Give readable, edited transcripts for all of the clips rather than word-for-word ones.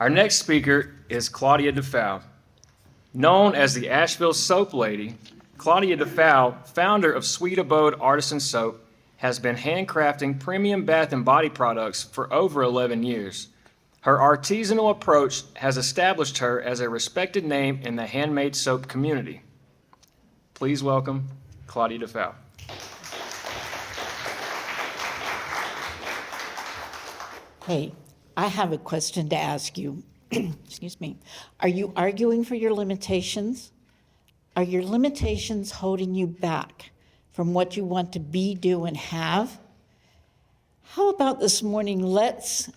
Our next speaker is Claudia DeFouw. Known as the Asheville Soap Lady, Claudia DeFouw, founder of Sweet Abode Artisan Soap, has been handcrafting premium bath and body products for over 11 years. Her artisanal approach has established her as a respected name in the handmade soap community. Please welcome Claudia DeFouw. Hey, I have a question to ask you. Excuse me. Are you arguing for your limitations? Are your limitations holding you back from what you want to be, do, and have? How about this morning, let's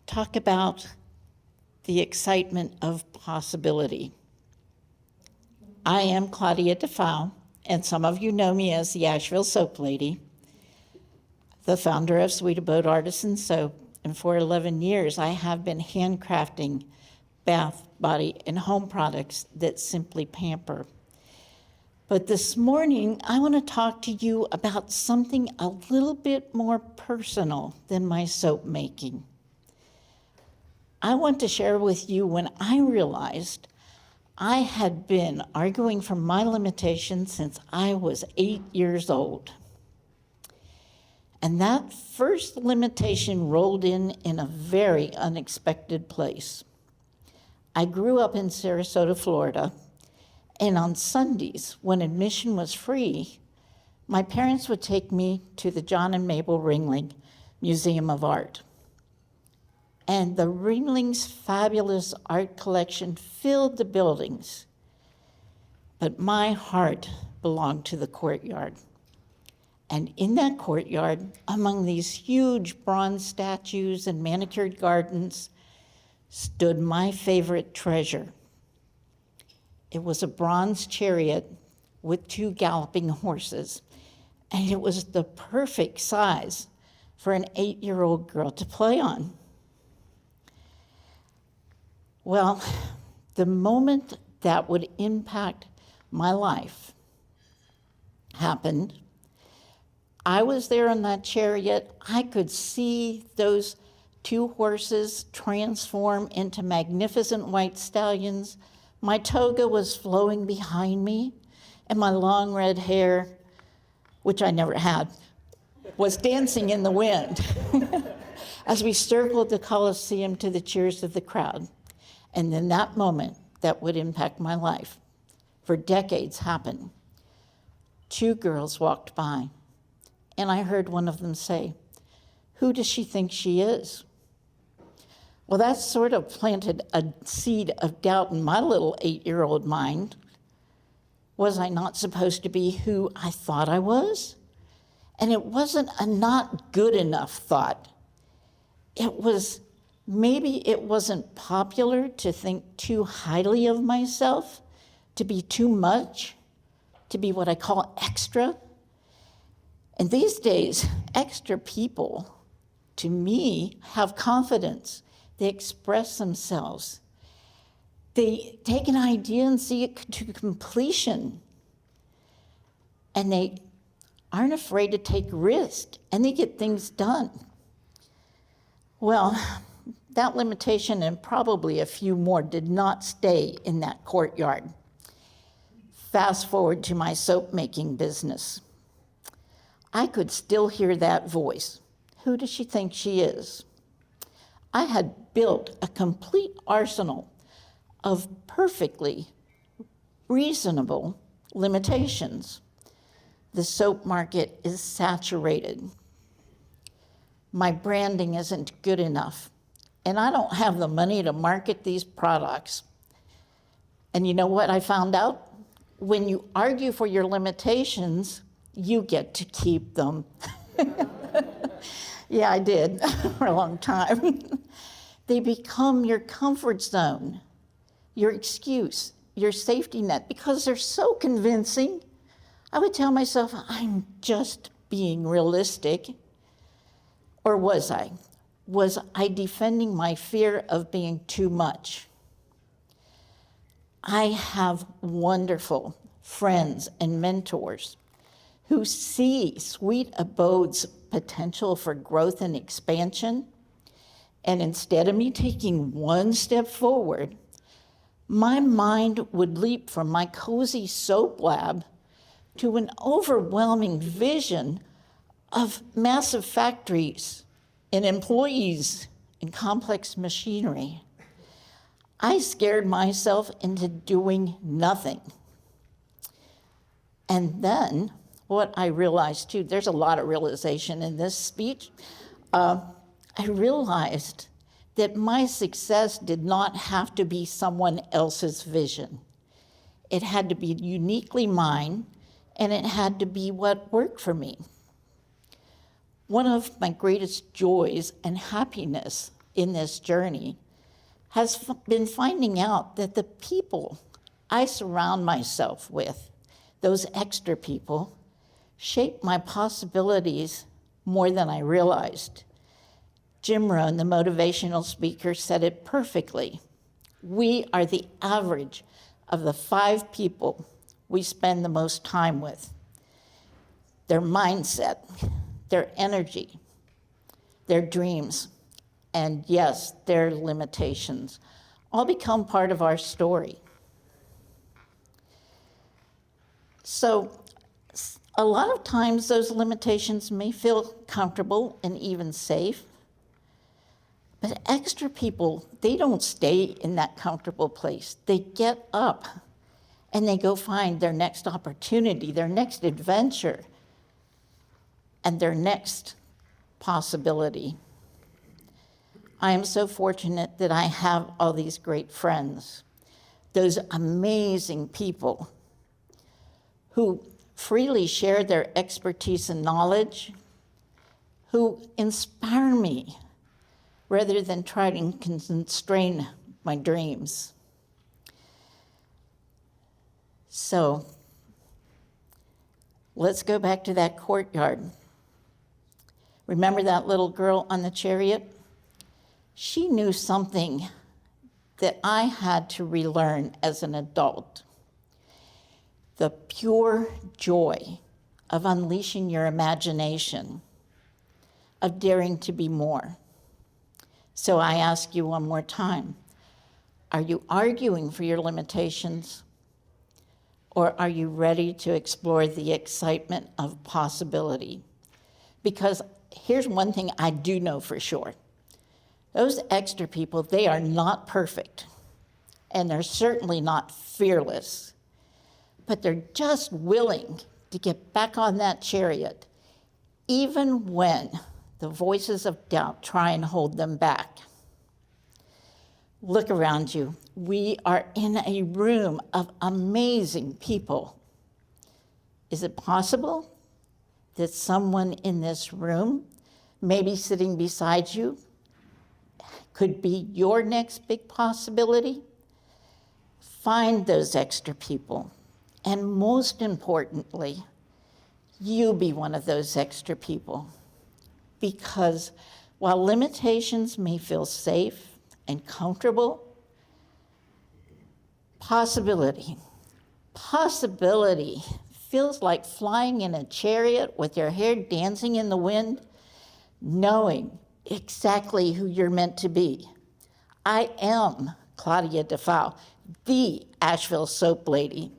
talk about the excitement of possibility. I am Claudia DeFouw, and some of you know me as the Asheville Soap Lady, the founder of Sweet Abode Artisan Soap, and for 11 years I have been handcrafting bath, body, and home products that simply pamper. But this morning I want to talk to you about something a little bit more personal than my soap making. I want to share with you when I realized I had been arguing for my limitations since I was 8 years old. And that first limitation rolled in a very unexpected place. I grew up in Sarasota, Florida, and on Sundays, when admission was free, my parents would take me to the John and Mabel Ringling Museum of Art. And the Ringling's fabulous art collection filled the buildings, but my heart belonged to the courtyard. And in that courtyard, among these huge bronze statues and manicured gardens, stood my favorite treasure. It was a bronze chariot with 2 galloping horses, and it was the perfect size for an 8-year-old girl to play on. Well, the moment that would impact my life happened. I was there in that chariot. I could see those 2 horses transform into magnificent white stallions. My toga was flowing behind me, and my long red hair, which I never had, was dancing in the wind as we circled the Coliseum to the cheers of the crowd. And then that moment that would impact my life for decades happened. 2 girls walked by, and I heard one of them say, "Who does she think she is?" Well, that sort of planted a seed of doubt in my little 8-year-old mind. Was I not supposed to be who I thought I was? And it wasn't a not good enough thought. It was maybe it wasn't popular to think too highly of myself, to be too much, to be what I call extra. And these days, extra people, to me, have confidence. They express themselves. They take an idea and see it to completion. And they aren't afraid to take risk, and they get things done. Well, that limitation and probably a few more did not stay in that courtyard. Fast forward to my soap making business. I could still hear that voice. Who does she think she is? I had built a complete arsenal of perfectly reasonable limitations. The soap market is saturated. My branding isn't good enough, and I don't have the money to market these products. And you know what I found out? When you argue for your limitations, you get to keep them. Yeah, I did for a long time. They become your comfort zone, your excuse, your safety net, because they're so convincing. I would tell myself, I'm just being realistic. Or was I? Was I defending my fear of being too much? I have wonderful friends and mentors who see Sweet Abode's potential for growth and expansion, And instead of me taking one step forward, my mind would leap from my cozy soap lab to an overwhelming vision of massive factories and employees and complex machinery. I scared myself into doing nothing. And then what I realized too, there's a lot of realization in this speech. I realized that my success did not have to be someone else's vision. It had to be uniquely mine, and it had to be what worked for me. One of my greatest joys and happiness in this journey has been finding out that the people I surround myself with, those extra people, shape my possibilities more than I realized. Jim Rohn, the motivational speaker, said it perfectly. We are the average of the 5 people we spend the most time with. Their mindset, their energy, their dreams, and yes, their limitations all become part of our story. So a lot of times those limitations may feel comfortable and even safe, but extra people, they don't stay in that comfortable place. They get up and they go find their next opportunity, their next adventure, and their next possibility. I am so fortunate that I have all these great friends, those amazing people who freely share their expertise and knowledge, who inspire me rather than try to constrain my dreams. So let's go back to that courtyard. Remember that little girl on the chariot? She knew something that I had to relearn as an adult. The pure joy of unleashing your imagination, of daring to be more. So I ask you one more time, are you arguing for your limitations, or are you ready to explore the excitement of possibility? Because here's one thing I do know for sure. Those extra people, they are not perfect, and they're certainly not fearless, but they're just willing to get back on that chariot, even when the voices of doubt try and hold them back. Look around you. We are in a room of amazing people. Is it possible that someone in this room, maybe sitting beside you, could be your next big possibility? Find those extra people. And most importantly, you be one of those extra people. Because while limitations may feel safe and comfortable, possibility feels like flying in a chariot with your hair dancing in the wind, knowing exactly who you're meant to be. I am Claudia DeFouw, the Asheville Soap Lady.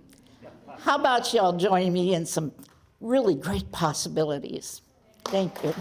How about y'all join me in some really great possibilities? Thank you.